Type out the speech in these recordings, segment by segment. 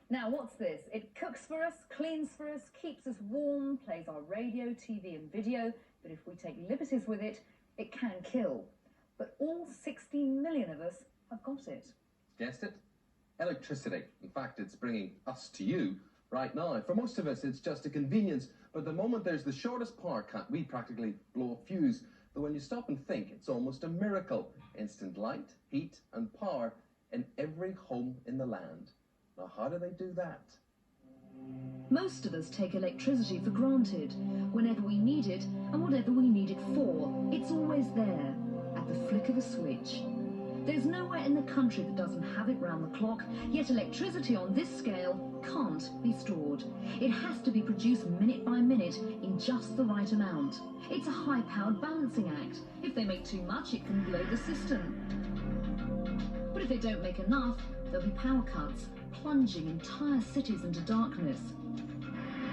Now, what's this? It cooks for us, cleans for us, keeps us warm, plays our radio, TV and video, but if we take liberties with it, it can kill. But all 16 million of us have got it. Guessed it? Electricity. In fact, it's bringing us to you right now. For most of us, it's just a convenience, but the moment there's the shortest power cut, we practically blow a fuse. Though when you stop and think, it's almost a miracle. Instant light, heat and power in every home in the land. Now, how do they do that? Most of us take electricity for granted. Whenever we need it, and whatever we need it for, it's always there, at the flick of a switch. There's nowhere in the country that doesn't have it round the clock, yet electricity on this scale can't be stored. It has to be produced minute by minute in just the right amount. It's a high-powered balancing act. If they make too much, it can blow the system. But if they don't make enough, there'll be power cuts, plunging entire cities into darkness.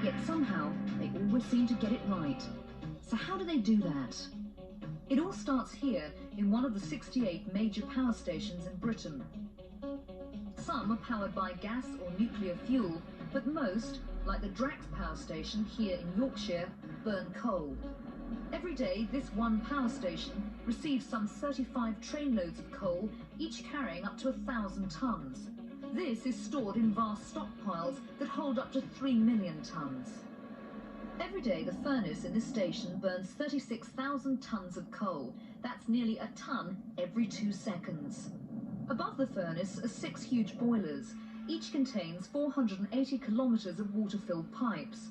Yet somehow, they always seem to get it right. So how do they do that? It all starts here in one of the 68 major power stations in Britain. Some are powered by gas or nuclear fuel, but most, like the Drax power station here in Yorkshire, burn coal. Every day, this one power station receives some 35 trainloads of coal, each carrying up to 1,000 tonnes. This is stored in vast stockpiles that hold up to 3 million tonnes. Every day, the furnace in this station burns 36,000 tonnes of coal. That's nearly a tonne every 2 seconds. Above the furnace are 6 huge boilers. Each contains 480 kilometres of water-filled pipes.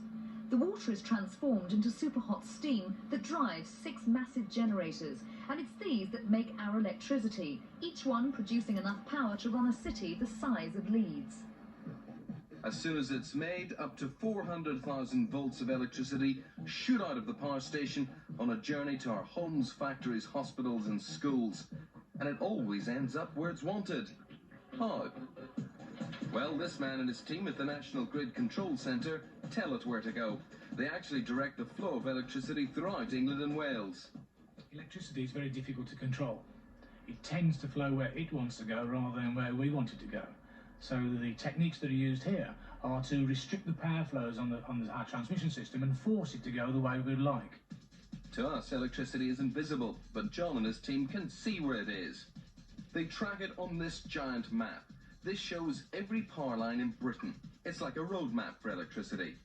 The water is transformed into superhot steam that drives 6 massive generators, and it's these that make our electricity, each one producing enough power to run a city the size of Leeds. As soon as it's made, up to 400,000 volts of electricity shoot out of the power station on a journey to our homes, factories, hospitals and schools. And it always ends up where it's wanted. How? Well, this man and his team at the National Grid Control Centre tell it where to go. They actually direct the flow of electricity throughout England and Wales. Electricity is very difficult to control. It tends to flow where it wants to go rather than where we want it to go. So the techniques that are used here are to restrict the power flows on our transmission system and force it to go the way we'd like. To us, electricity is invisible, but John and his team can see where it is. They track it on this giant map. This shows every power line in Britain. It's like a road map for electricity.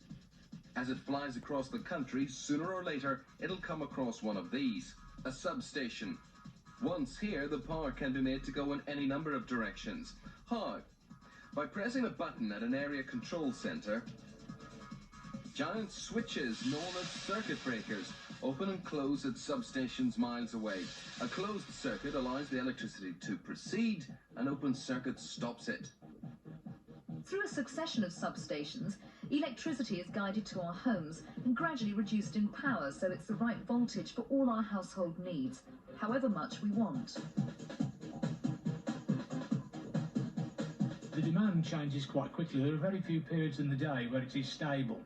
As it flies across the country, sooner or later, it'll come across one of these, a substation. Once here, the power can be made to go in any number of directions. How? By pressing a button at an area control centre, giant switches known as circuit breakers open and close at substations miles away. A closed circuit allows the electricity to proceed, an open circuit stops it. Through a succession of substations, electricity is guided to our homes and gradually reduced in power so it's the right voltage for all our household needs, however much we want. The demand changes quite quickly. There are very few periods in the day where it is stable.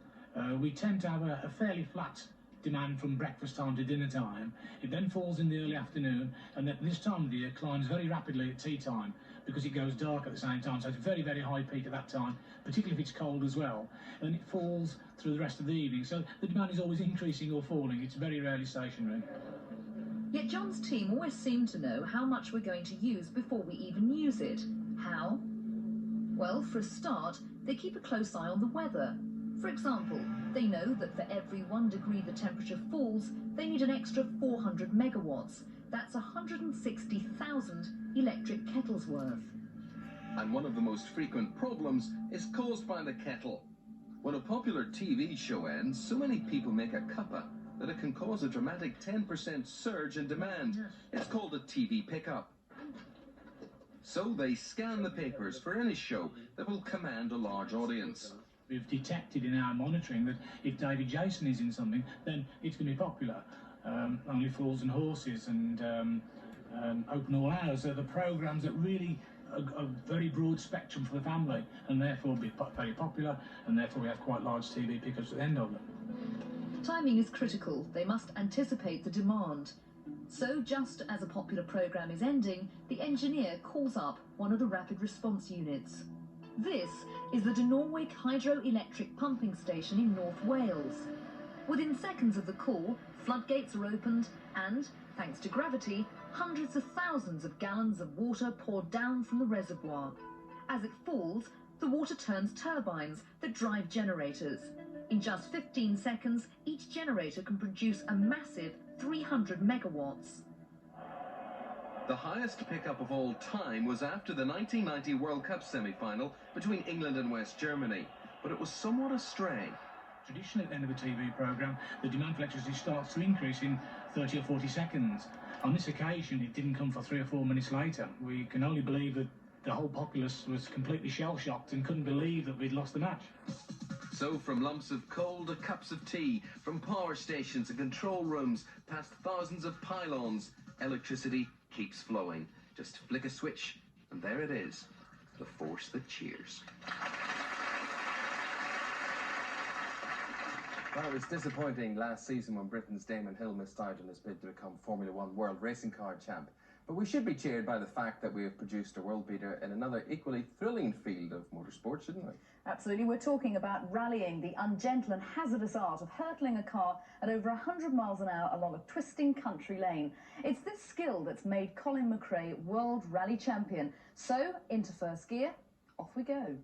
We tend to have a fairly flat demand from breakfast time to dinner time. It then falls in the early afternoon, and at this time of the year climbs very rapidly at tea time because it goes dark at the same time. So it's a very, very high peak at that time, particularly if it's cold as well. And it falls through the rest of the evening. So the demand is always increasing or falling. It's very rarely stationary. Yet John's team always seem to know how much we're going to use before we even use it. How? Well, for a start, they keep a close eye on the weather. For example, they know that for every 1 degree the temperature falls, they need an extra 400 megawatts. That's 160,000 electric kettles worth. And one of the most frequent problems is caused by the kettle. When a popular TV show ends, so many people make a cuppa that it can cause a dramatic 10% surge in demand. It's called a TV pickup. So they scan the papers for any show that will command a large audience. We've detected in our monitoring that if David Jason is in something, then it's going to be popular. Only Fools and Horses and Open All Hours are the programmes that really are a very broad spectrum for the family and therefore be very popular, and therefore we have quite large TV pickups at the end of them. Timing is critical. They must anticipate the demand. So just as a popular programme is ending, the engineer calls up one of the rapid response units. This is the Dinorwig hydroelectric pumping station in North Wales. Within seconds of the call, floodgates are opened and, thanks to gravity, hundreds of thousands of gallons of water pour down from the reservoir. As it falls, the water turns turbines that drive generators. In just 15 seconds, each generator can produce a massive 300 megawatts. The highest pickup of all time was after the 1990 World Cup semi-final between England and West Germany, but it was somewhat astray. Traditionally, at the end of a TV programme, the demand for electricity starts to increase in 30 or 40 seconds. On this occasion, it didn't come for 3 or 4 minutes later. We can only believe that the whole populace was completely shell-shocked and couldn't believe that we'd lost the match. So from lumps of coal to cups of tea, from power stations and control rooms, past thousands of pylons, electricity keeps flowing. Just flick a switch, and there it is, the force that cheers. Well, it was disappointing last season when Britain's Damon Hill missed out on his bid to become Formula One World Racing Car Champ. But we should be cheered by the fact that we have produced a world beater in another equally thrilling field of motorsport, shouldn't we? Absolutely. We're talking about rallying, the ungentle and hazardous art of hurtling a car at over 100 miles an hour along a twisting country lane. It's this skill that's made Colin McRae World Rally Champion. So, into first gear, off we go.